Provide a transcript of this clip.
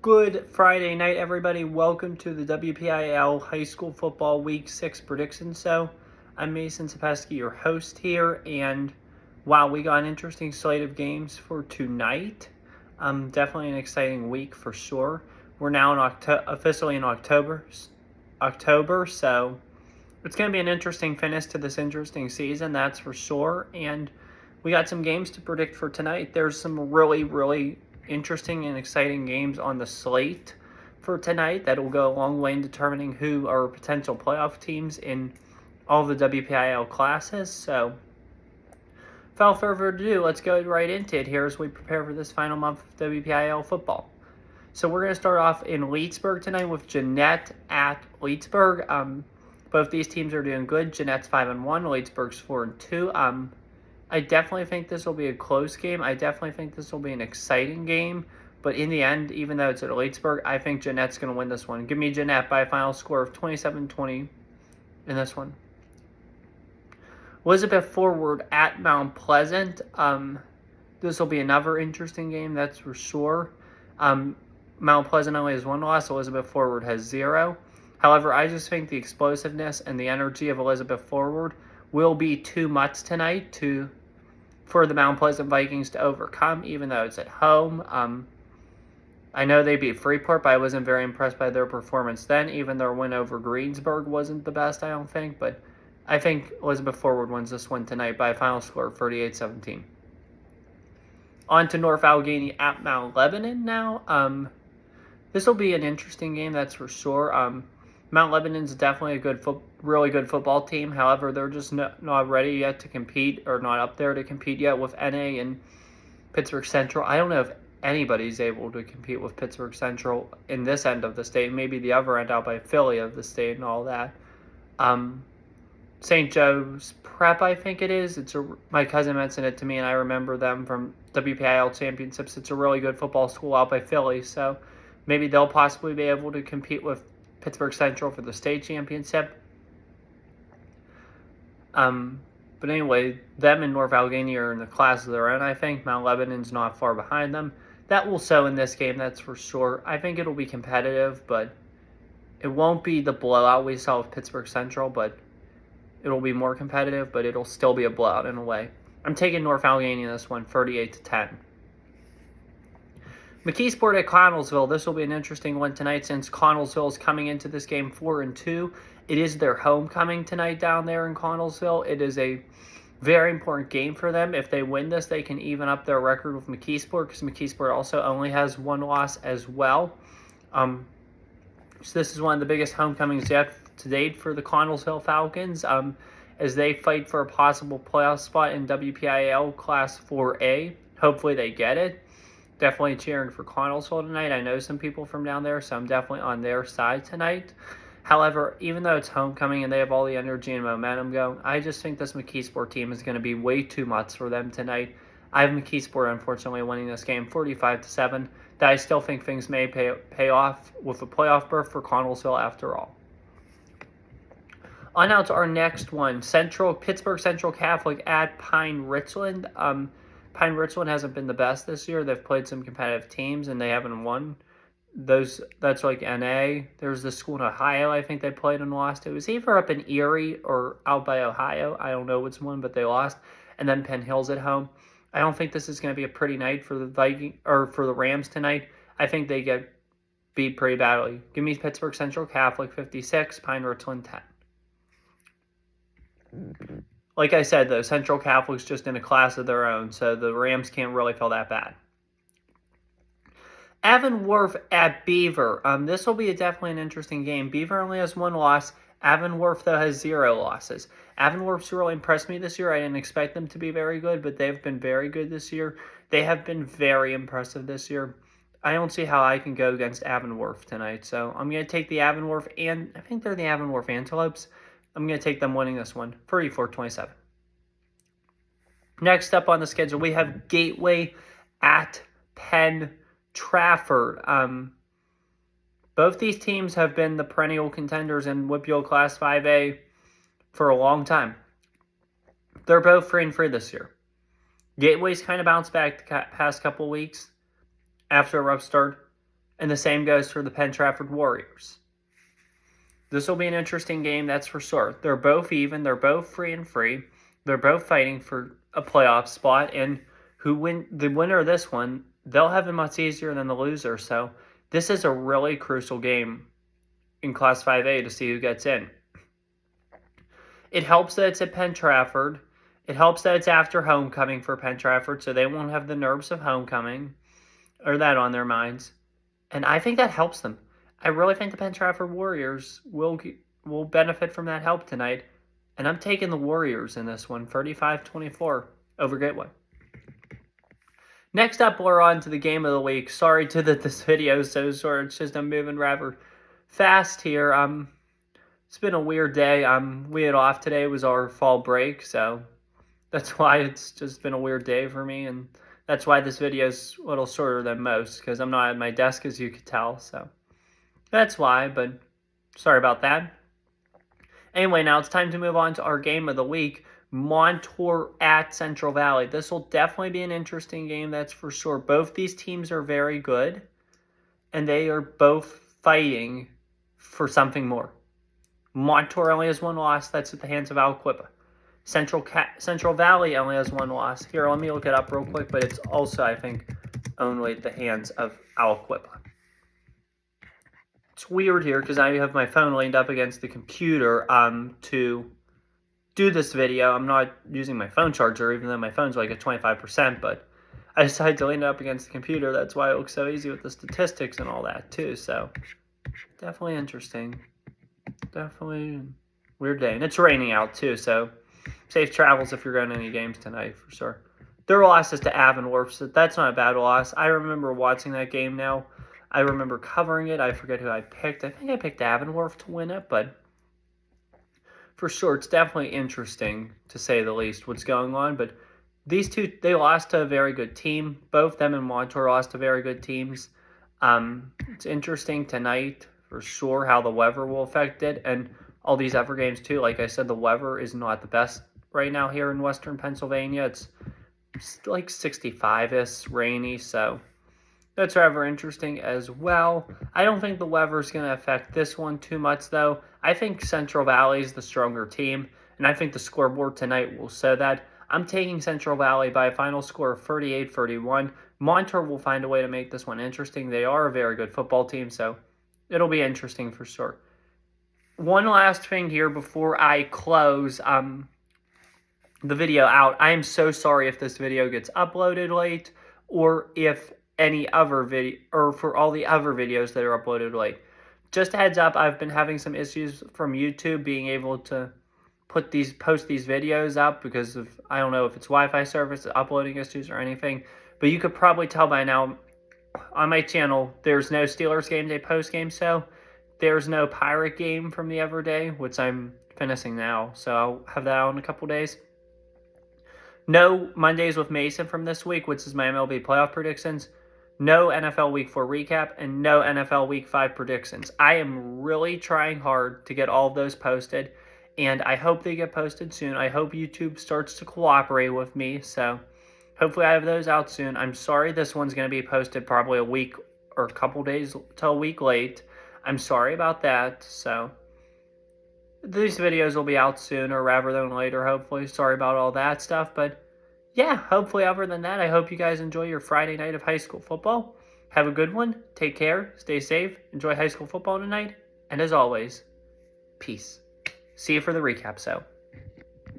Good Friday night, everybody. Welcome to the WPIAL High School Football Week 6 Prediction Show. I'm Mason Sapesky, your host here, and wow, we got an interesting slate of games for tonight. Definitely an exciting week for sure. We're now officially in October, so it's going to be an interesting finish to this interesting season, that's for sure. And we got some games to predict for tonight. There's some really interesting and exciting games on the slate for tonight that will go a long way in determining who are potential playoff teams in all the WPIAL classes. So, without further ado, let's go right into it here as we prepare for this final month of WPIAL football. So we're going to start off in Leedsburg tonight with Jeannette at Leedsburg. Both these teams are doing good. Jeannette's 5-1, Leedsburg's 4-2. I definitely think this will be a close game. I definitely think this will be an exciting game. But in the end, even though it's at Leedsburg, I think Jeannette's going to win this one. Give me Jeannette by a final score of 27-20 in this one. Elizabeth Forward at Mount Pleasant. This will be another interesting game, that's for sure. Mount Pleasant only has one loss. Elizabeth Forward has 0. However, I just think the explosiveness and the energy of Elizabeth Forward will be too much tonight for the Mount Pleasant Vikings to overcome, even though it's at home. I know they beat Freeport, but I wasn't very impressed by their performance then. Even their win over Greensburg wasn't the best, I don't think. But I think Elizabeth Forward wins this one tonight by a final score of 38-17. On to North Allegheny at Mount Lebanon now. This will be an interesting game, that's for sure. Mount Lebanon's definitely a really good football team. However, they're just not ready yet to compete, or not up there to compete yet with NA and Pittsburgh Central. I don't know if anybody's able to compete with Pittsburgh Central in this end of the state. Maybe the other end out by Philly of the state and all that. St. Joe's Prep, I think it is. My cousin mentioned it to me, and I remember them from WPIAL championships. It's a really good football school out by Philly, so maybe they'll possibly be able to compete with Pittsburgh Central for the state championship. But anyway, them and North Allegheny are in the class of their own, I think. Mount Lebanon's not far behind them. That will show in this game, that's for sure. I think it'll be competitive, but it won't be the blowout we saw with Pittsburgh Central, but it'll be more competitive, but it'll still be a blowout in a way. I'm taking North Allegheny in this one, 38-10. McKeesport at Connellsville. This will be an interesting one tonight since Connellsville is coming into this game 4-2. It is their homecoming tonight down there in Connellsville. It is a very important game for them. If they win this, they can even up their record with McKeesport, because McKeesport also only has one loss as well. So this is one of the biggest homecomings yet to date for the Connellsville Falcons, as they fight for a possible playoff spot in WPIAL Class 4A. Hopefully they get it. Definitely cheering for Connellsville tonight. I know some people from down there, so I'm definitely on their side tonight. However, even though it's homecoming and they have all the energy and momentum going, I just think this McKeesport team is going to be way too much for them tonight. I have McKeesport, unfortunately, winning this game 45-7. That I still think things may pay off with a playoff berth for Connellsville after all. On out to our next one, Pittsburgh Central Catholic at Pine Richland. Pine Richland hasn't been the best this year. They've played some competitive teams, and they haven't won. That's like NA. There's this school in Ohio I think they played and lost. It was either up in Erie or out by Ohio. I don't know which one, but they lost. And then Penn Hill's at home. I don't think this is going to be a pretty night for the Rams tonight. I think they get beat pretty badly. Give me Pittsburgh Central Catholic 56, Pine Richland 10. Like I said, though, Central Catholic's just in a class of their own, so the Rams can't really feel that bad. Avonworth at Beaver. This will be definitely an interesting game. Beaver only has one loss. Avonworth, though, has 0 losses. Avonworth's really impressed me this year. I didn't expect them to be very good, but they've been very good this year. They have been very impressive this year. I don't see how I can go against Avonworth tonight, so I'm going to take the Avonworth, and I think they're the Avonworth Antelopes. I'm going to take them winning this one, 34-27. Next up on the schedule, we have Gateway at Penn Trafford. Both these teams have been the perennial contenders in WPIAL Class 5A for a long time. They're both 3-3 this year. Gateway's kind of bounced back the past couple weeks after a rough start. And the same goes for the Penn Trafford Warriors. This will be an interesting game, that's for sure. They're both even. They're both free. They're both fighting for a playoff spot. And the winner of this one, they'll have it much easier than the loser. So this is a really crucial game in Class 5A to see who gets in. It helps that it's at Penn Trafford. It helps that it's after homecoming for Penn Trafford, so they won't have the nerves of homecoming or that on their minds. And I think that helps them. I really think the Penn Trafford Warriors will benefit from that help tonight. And I'm taking the Warriors in this one, 35-24 over Gateway. Next up, we're on to the game of the week. Sorry to that this video is so short. It's just I'm moving rather fast here. It's been a weird day. We had off today. It was our fall break, so that's why it's just been a weird day for me. And that's why this video is a little shorter than most, because I'm not at my desk, as you could tell. So that's why, but sorry about that. Anyway, now it's time to move on to our game of the week. Montour at Central Valley. This will definitely be an interesting game, that's for sure. Both these teams are very good, and they are both fighting for something more. Montour only has one loss. That's at the hands of Aliquippa. Central Valley only has one loss. Here, let me look it up real quick, but it's also, I think, only at the hands of Aliquippa. It's weird here because I have my phone leaned up against the computer to do this video. I'm not using my phone charger, even though my phone's like at 25%, but I decided to lean it up against the computer. That's why it looks so easy with the statistics and all that, too. So, definitely interesting. Definitely weird day. And it's raining out, too, so safe travels if you're going to any games tonight, for sure. Their loss is to Avonworth, so that's not a bad loss. I remember watching that game now. I remember covering it. I forget who I picked. I think I picked Avonworth to win it, but for sure, it's definitely interesting, to say the least, what's going on. But these two, they lost to a very good team. Both them and Montour lost to very good teams. It's interesting tonight, for sure, how the weather will affect it. And all these other games, too. Like I said, the weather is not the best right now here in western Pennsylvania. It's like 65-ish, rainy, so that's rather interesting as well. I don't think the weather's going to affect this one too much, though. I think Central Valley is the stronger team, and I think the scoreboard tonight will show that. I'm taking Central Valley by a final score of 38-31. Montour will find a way to make this one interesting. They are a very good football team, so it'll be interesting for sure. One last thing here before I close the video out. I am so sorry if this video gets uploaded late, or if any other video, or for all the other videos that are uploaded late. Just a heads up, I've been having some issues from YouTube being able to post these videos up because of, I don't know if it's Wi-Fi service, uploading issues or anything, but you could probably tell by now on my channel, there's no Steelers Game Day post game, so there's no Pirate game from the other day, which I'm finishing now, so I'll have that out in a couple days. No Mondays with Mason from this week, which is my MLB playoff predictions. No NFL Week 4 recap, and no NFL Week 5 predictions. I am really trying hard to get all of those posted, and I hope they get posted soon. I hope YouTube starts to cooperate with me, so hopefully I have those out soon. I'm sorry this one's going to be posted probably a week or a couple days till a week late. I'm sorry about that, so these videos will be out sooner rather than later, hopefully. Sorry about all that stuff, but yeah, hopefully other than that, I hope you guys enjoy your Friday night of high school football. Have a good one. Take care. Stay safe. Enjoy high school football tonight. And as always, peace. See you for the recap, so.